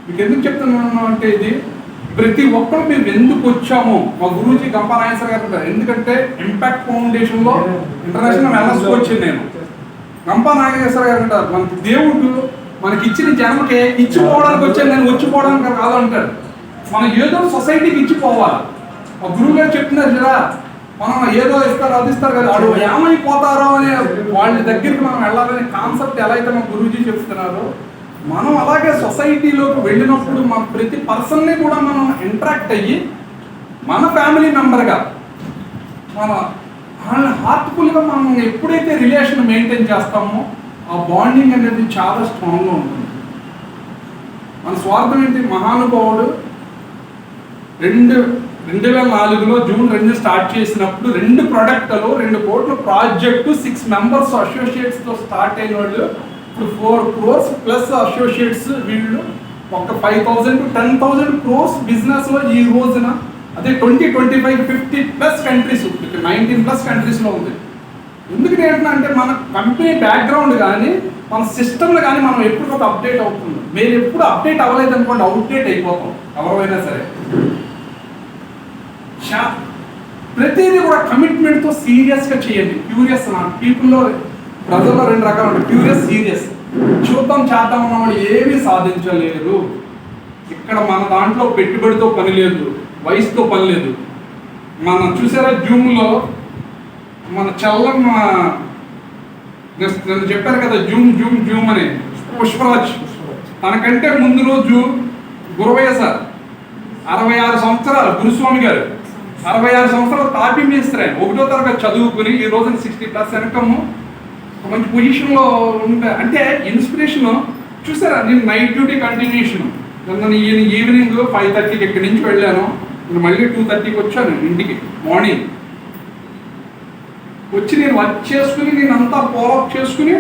మీకు ఎందుకు చెప్తున్నాను అంటే ఇది ప్రతి ఒక్కరు మేము ఎందుకు వచ్చామో మా గురూజీ గంపా నాగేశ్వర గారు అంటారు. ఎందుకంటే ఇంపాక్ట్ ఫౌండేషన్లో ఇంటర్నేషనల్ వెల్నెస్కి వచ్చింది నేను. గంపా నాగేశ్వర గారు అంటారు మనకి దేవుడు మనకి ఇచ్చిన జన్మకే ఇచ్చిపోవడానికి వచ్చాను, నేను వచ్చిపోవడానికి కాదు అంటాడు. మనం ఏదో సొసైటీకి ఇచ్చిపోవాలి. మా గురువు గారు చెప్తున్నారు కదా, మనం ఏదో ఇస్తారు అది ఇస్తారు కదా, వాడు ఏమైపోతారో అనే వాళ్ళ దగ్గరికి మనం వెళ్ళాలనే కాన్సెప్ట్ ఎలా అయితే మా గురూజీ చెప్తున్నారో, మనం అలాగే సొసైటీలోకి వెళ్ళినప్పుడు మన ప్రతి పర్సన్ని కూడా మనం ఇంటరాక్ట్ అయ్యి మన ఫ్యామిలీ మెంబర్గా మన వాళ్ళని హార్ట్ఫుల్గా మనం ఎప్పుడైతే రిలేషన్ మెయింటైన్ చేస్తామో ఆ బాండింగ్ అనేది చాలా స్ట్రాంగ్గా ఉంటుంది. మన స్వార్థం ఏంటి? మహానుభావుడు 2004లో జూన్ 2 స్టార్ట్ చేసినప్పుడు 2 ప్రొడక్ట్లు 2 కోట్ల ప్రాజెక్టు 6 మెంబర్స్ అసోసియేట్స్తో స్టార్ట్ అయిన వాళ్ళు ఇప్పుడు 4 crores ప్లస్ అసోసియేట్స్, వీళ్ళు ఒక 5,000 to 10,000 crores బిజినెస్లో ఈ రోజున అదే 20, 25, 50 ప్లస్ కంట్రీస్, 19 ప్లస్ కంట్రీస్లో ఉంది. ఎందుకు ఏంటంటే అంటే మన కంపెనీ బ్యాక్గ్రౌండ్ కానీ మన సిస్టమ్లు కానీ మనం ఎప్పుడు అప్డేట్ అవుతుంది. మీరు ఎప్పుడు అప్డేట్ అవ్వలేదు అనుకోండి, అవుట్డేట్ అయిపోతాం ఎవరైనా సరే. ప్రతిదీ కూడా కమిట్మెంట్తో సీరియస్గా చేయండి. క్యూరియస్ పీపుల్లో ప్రజల్లో 2 రకాలు ఉంటాయి, క్యూరియస్, సీరియస్. చూద్దాం చేద్దాం ఉన్నవాడు ఏమీ సాధించలేరు. ఇక్కడ మన దాంట్లో పెట్టుబడితో పని లేదు, వయసుతో పని లేదు. మనం చూసారా జూమ్లో మన నన్ను చెప్పారు కదా జూమ్ అని, పుష్పరాజ్ తనకంటే ముందు రోజు గురవయ్య సార్ 66 సంవత్సరాలు, గురుస్వామి గారు 66 సంవత్సరాలు తాపీ మేస్త్రి, 1వ తరగతి చదువుకుని ఈ రోజున 60+ ఇన్కమ్, మంచి పొజిషన్లో ఉంటా. అంటే ఇన్స్పిరేషన్ చూసారా. నేను నైట్ డ్యూటీ కంటిన్యూషన్, నన్ను ఈవినింగ్ 5:30కి ఇక్కడి నుంచి వెళ్ళాను, నేను మళ్ళీ 2:30కి వచ్చాను ఇంటికి. మార్నింగ్ వచ్చి నేను వర్క్ చేసుకుని నేను అంతా ఫాలోఅప్ చేసుకుని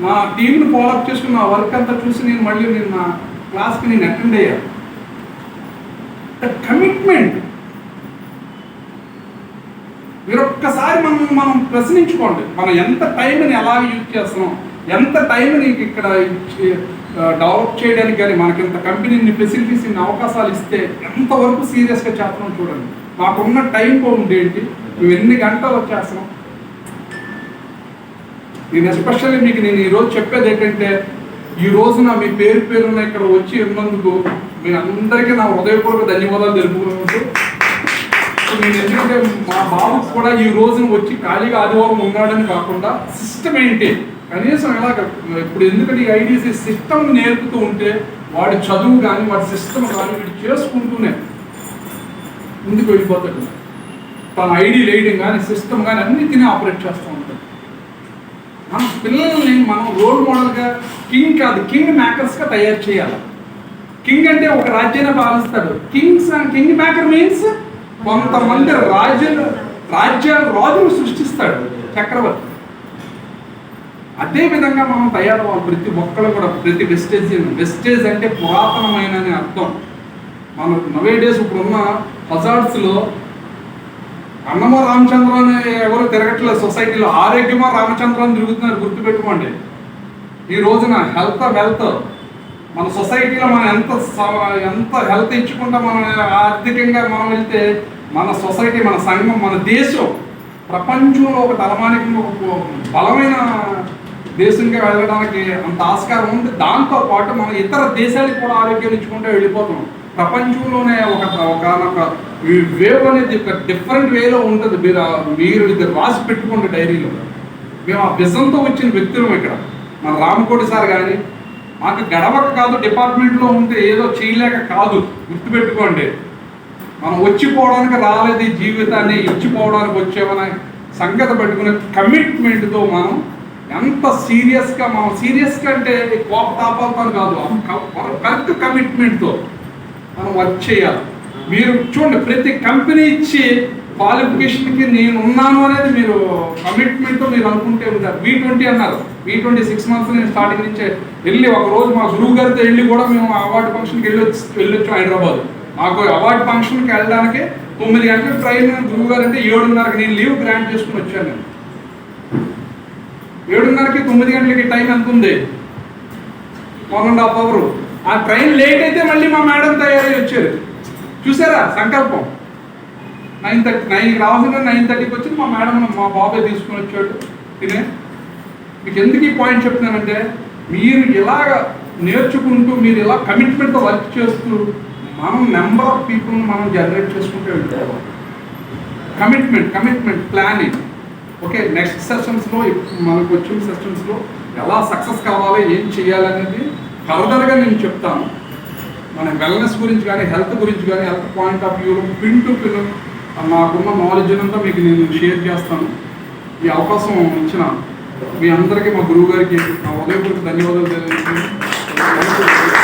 నా టీంని ఫాలోఅప్ చేసుకుని నా వర్క్ అంతా చూసి నేను నా క్లాస్కి నేను అటెండ్ అయ్యాను. కమిట్మెంట్ మీరు ఒక్కసారి మనం ప్రశ్నించుకోండి, మనం ఎంత టైంని ఎలా యూజ్ చేస్తున్నాం, ఎంత టైంని ఇక్కడ డెవలప్ చేయడానికి కానీ మనకి ఇంత కంపెనీని ఫెసిలిటీస్ ఇన్ని అవకాశాలు ఇస్తే ఎంతవరకు సీరియస్గా చేస్తున్నాం చూడండి. మాకున్న టైం బాగుంది ఏంటి, మేము ఎన్ని గంటలు వచ్చేస్తున్నాం. నేను ఎస్పెషల్లీ మీకు నేను ఈరోజు చెప్పేది ఏంటంటే, ఈ రోజున మీ పేరున ఇక్కడ వచ్చి ఉన్నందుకు మీ అందరికీ నా హృదయపూర్వక ధన్యవాదాలు తెలుపుకుంటూ, నేను ఎందుకంటే మా బాబుకు కూడా ఈ రోజున వచ్చి ఖాళీగా ఆదివారం ఉన్నాడని కాకుండా సిస్టమ్ ఏంటి కనీసం ఎలాగ ఇప్పుడు, ఎందుకంటే ఈ ఐడిసి సిస్టమ్ నేర్పుతూ ఉంటే వాడి చదువు కానీ వాడి సిస్టమ్ కానీ వీడు చేసుకుంటూనే ముందుకు వెళ్ళిపోతాడు. తన ఐడి లేయడం కానీ సిస్టమ్ కానీ అన్నిటినీ ఆపరేట్ చేస్తూ ఉంటాడు. మన పిల్లల్ని మనం రోల్ మోడల్గా కింగ్ కాదు, కింగ్ మేకర్స్గా తయారు చేయాలి. కింగ్ అంటే ఒక రాజ్యాన్ని పాలిస్తాడు. కింగ్ మేకర్ మీన్స్ కొంతమంది రాజులు సృష్టిస్తాడు, చక్రవర్తి. అదేవిధంగా మనం తయారవ్వాలి. ప్రతి ఒక్కరు కూడా ప్రతి వెస్టేజ్ అంటే పురాతనమైన అర్థం. మన నవేడేస్ ఇప్పుడున్న హజార్డ్స్లో అన్నమో రామచంద్ర అని ఎవరు తిరగట్లేదు సొసైటీలో, ఆరోగ్యమో రామచంద్ర అని తిరుగుతున్నారు. గుర్తుపెట్టుకోండి, ఈ రోజున హెల్త్ వెల్త్ మన సొసైటీలో మనం ఎంత హెల్త్ ఇచ్చుకుంటా మనం ఆర్థికంగా మనం వెళ్తే మన సొసైటీ, మన సంఘం, మన దేశం ప్రపంచంలో ఒక తలమానికి ఒక బలమైన దేశంగా వెళ్ళడానికి అంత ఆస్కారం ఉంది. దాంతోపాటు మనం ఇతర దేశాలకు కూడా ఆరోగ్యం ఇచ్చుకుంటూ వెళ్ళిపోతున్నాం. ప్రపంచంలోనే ఒక వేవ్ అనేది ఒక డిఫరెంట్ వేలో ఉంటుంది. మీరు ఇది రాసి పెట్టుకోండి డైరీలో. మేము ఆ విజన్తో వచ్చిన వ్యక్తులం ఇక్కడ. మన రామకోటి సార్ కానీ మాకు గడవక కాదు, డిపార్ట్మెంట్లో ఉంటే ఏదో చేయలేక కాదు. గుర్తుపెట్టుకోండి, మనం వచ్చిపోవడానికి రాలేదు, ఈ జీవితాన్ని ఇచ్చిపోవడానికి వచ్చామనే సంగతి పెట్టుకునే కమిట్మెంట్తో మనం ఎంత సీరియస్గా అంటే కోపతాపాలతో కాదు, కరెక్ట్ కమిట్మెంట్తో మనం వర్క్ చేయాలి. మీరు చూడండి, ప్రతి కంపెనీ ఇచ్చి క్వాలిఫికేషన్కి నేను ఉన్నాను అనేది మీరు కమిట్మెంట్తో మీరు అనుకుంటే ఉంటారు. V20 అన్నారు, V20 6 months నేను స్టార్టింగ్ నుంచే వెళ్ళి ఒకరోజు మా గురువు గారితో వెళ్ళి కూడా మేము అవార్డు ఫంక్షన్కి వెళ్ళొచ్చాం హైదరాబాద్. మాకు అవార్డు ఫంక్షన్కి వెళ్ళడానికి 9 గంటలకు ట్రైన్, గురువు గారు అంటే 7:30కి నేను లీవ్ గ్రాంట్ చేసుకుని వచ్చాను. నేను 7:30కి 9 గంటలకి టైం ఎంత ఉంది, 1.5 hours. ఆ ట్రైన్ లేట్ అయితే మళ్ళీ మా మేడం తయారై వచ్చారు. చూసారా సంకల్పం. 9:30 రావాల్సిన 9:30కి వచ్చి మా మేడం మా బాబాయ్ తీసుకుని వచ్చాడు తినే. మీకు ఎందుకు ఈ పాయింట్ చెప్తున్నానంటే, మీరు ఇలాగ నేర్చుకుంటూ మీరు ఇలా కమిట్మెంట్తో వర్క్ చేస్తూ మనం నెంబర్ ఆఫ్ పీపుల్ని మనం జనరేట్ చేసుకుంటూ వెళ్తాం. Commitment planning. ఓకే, నెక్స్ట్ సెషన్స్లో మనకు వచ్చిన సెషన్స్లో ఎలా సక్సెస్ కావాలి, ఏం చేయాలనేది ఫర్దర్గా నేను చెప్తాను. మన వెల్నెస్ గురించి కానీ హెల్త్ గురించి కానీ హెల్త్ పాయింట్ ఆఫ్ వ్యూలో పిన్ టు పిన్ నాకున్న నాలెడ్జ్ అంతా మీకు నేను షేర్ చేస్తాను. ఈ అవకాశం ఇచ్చిన మీ అందరికీ, మా గురువు గారికి నా ఉదయపూర్వక ధన్యవాదాలు తెలియజేస్తున్నాను.